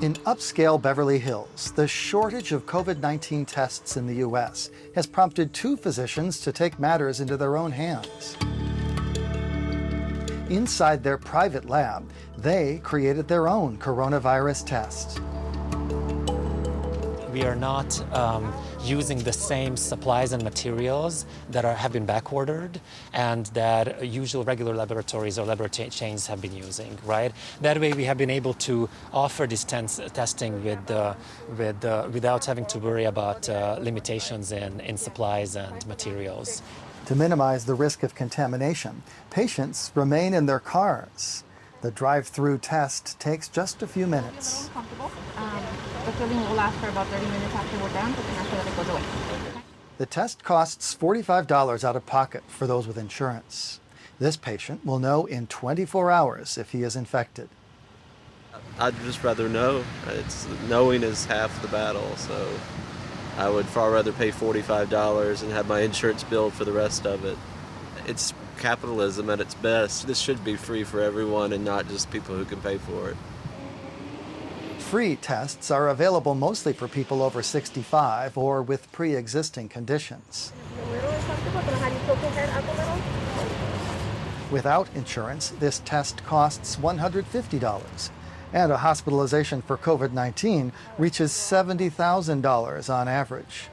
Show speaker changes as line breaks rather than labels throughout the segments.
In upscale Beverly Hills, the shortage of COVID-19 tests in the U.S. has prompted 2 physicians to take matters into their own hands. Inside their private lab, they created their own coronavirus test.
We are not using the same supplies and materials that have been backordered and that usual regular laboratories or laboratory chains have been using, right? That way we have been able to offer this testing without having to worry about limitations in supplies and materials.
To minimize the risk of contamination, patients remain in their cars. The drive-through test takes just a few minutes.
The filling will last for about 30 minutes after we're done, but then after that it goes away.
The test costs $45 out of pocket for those with insurance. This patient will know in 24 hours if he is infected.
I'd just rather know. Knowing is half the battle, so I would far rather pay $45 and have my insurance billed for the rest of it. It's capitalism at its best. This should be free for everyone and not just people who can pay for it.
Free tests are available mostly for people over 65 or with pre-existing conditions. Without insurance, this test costs $150, and a hospitalization for COVID-19 reaches $70,000 on average.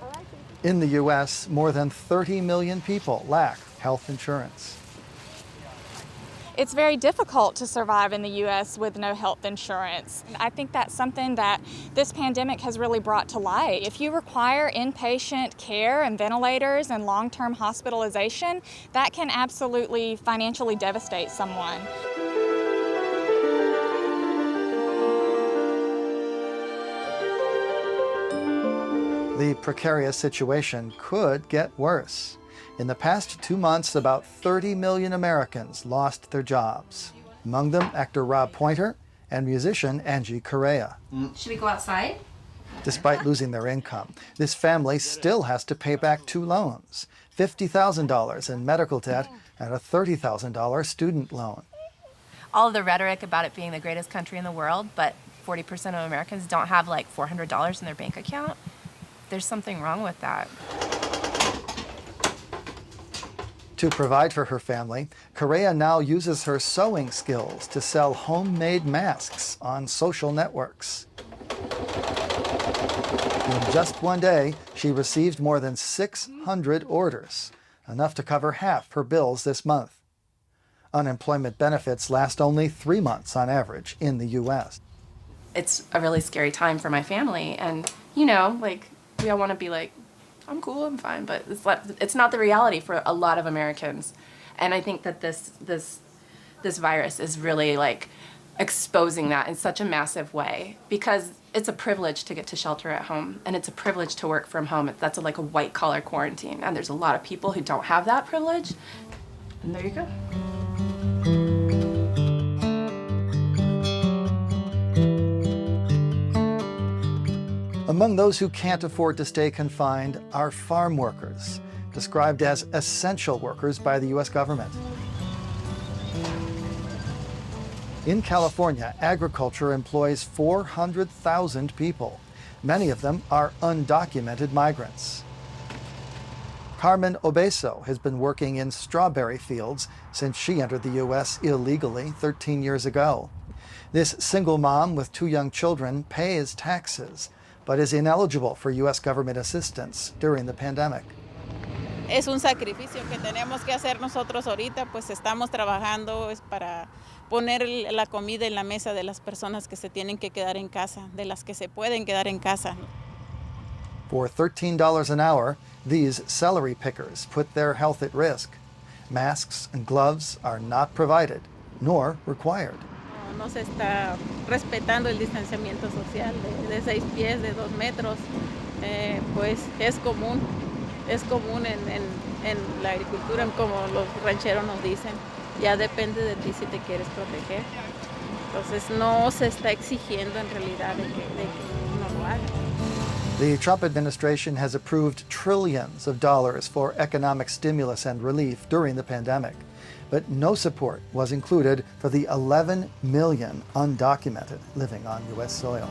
In the U.S., more than 30 million people lack health insurance.
It's very difficult to survive in the U.S. with no health insurance. I think that's something that this pandemic has really brought to light. If you require inpatient care and ventilators and long-term hospitalization, that can absolutely financially devastate someone.
The precarious situation could get worse. In the past 2 months, about 30 million Americans lost their jobs. Among them, actor Rob Pointer and musician Angie Correa.
Should we go outside?
Despite losing their income, this family still has to pay back 2 loans, $50,000 in medical debt and a $30,000 student loan.
All of the rhetoric about it being the greatest country in the world, but 40% of Americans don't have like $400 in their bank account. There's something wrong with that.
To provide for her family, Correa now uses her sewing skills to sell homemade masks on social networks. In just one day, she received more than 600 orders, enough to cover half her bills this month. Unemployment benefits last only 3 months on average in the U.S.
It's a really scary time for my family, and you know, like, we all want to be like, I'm cool, I'm fine, but it's not the reality for a lot of Americans. And I think that this virus is really like exposing that in such a massive way, because it's a privilege to get to shelter at home, and it's a privilege to work from home. That's like a white collar quarantine, and there's a lot of people who don't have that privilege. And there you go.
Among those who can't afford to stay confined are farm workers, described as essential workers by the U.S. government. In California, agriculture employs 400,000 people. Many of them are undocumented migrants. Carmen Obeso has been working in strawberry fields since she entered the U.S. illegally 13 years ago. This single mom with 2 young children pays taxes, but is ineligible for U.S. government assistance during the pandemic.
Es un sacrificio que tenemos que hacer nosotros ahorita, pues estamos trabajando para poner la comida en la mesa de las personas que se tienen que quedar en casa, de las que se pueden quedar en casa.
For $13 an hour, these celery pickers put their health at risk. Masks and gloves are not provided, nor required.
No se está respetando el distanciamiento social de 6 pies, de 2 metros, pues es común en la agricultura, como los rancheros nos dicen. Ya depende de ti si te quieres proteger. Entonces no se está exigiendo en realidad de que uno lo haga.
The Trump administration has approved trillions of dollars for economic stimulus and relief during the pandemic, but no support was included for the 11 million undocumented living on U.S. soil.